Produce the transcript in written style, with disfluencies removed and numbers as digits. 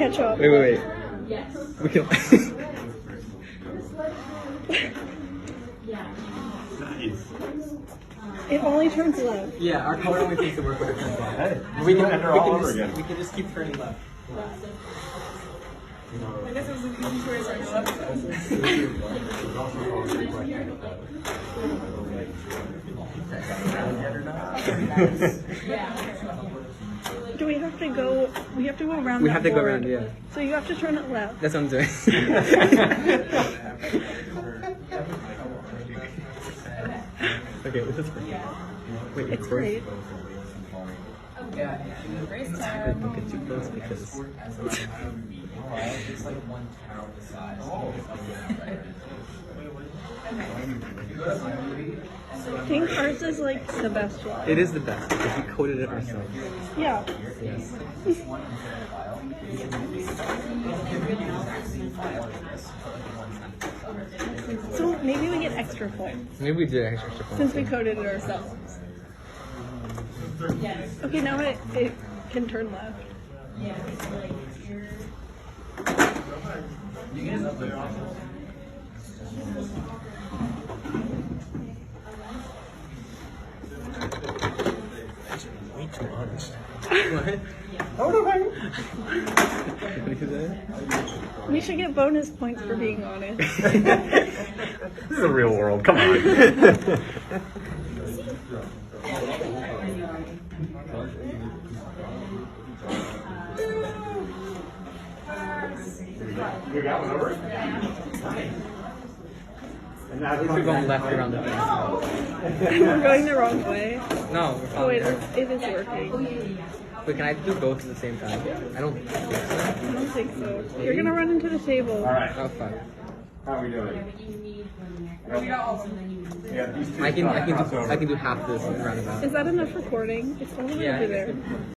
catch up. Wait. We can. Nice. It only turns left. Yeah, our color only takes the work when it turns left. Hey, we can enter all over again. We can just keep turning left. I guess it was an easy choice on the left Do we have to go? We have to go around. We that have to go board. around, yeah. So you have to turn it left. That's what I'm doing. Okay, this is great. Wait, It's great. Race Don't time. get too close because. I think ours is like the best one. It is the best because we coded it ourselves. Yeah. Yes. So maybe we get extra points Maybe we did extra points. since we coded it ourselves. Okay, now it can turn left. Way too honest. What? We should get bonus points for being honest. This is the real world. Come on. You got one over? And At least we're going left around the thing. We're going the wrong way. No, we're Oh following wait, her. it is working. Wait, can I do both at the same time? I don't think so. I don't think so. You're gonna run into the table. All right. Oh, fuck. How are we doing? Yeah, these two I cross over. can do half this roundabout. Is that enough recording? It's all the way Yeah, over there.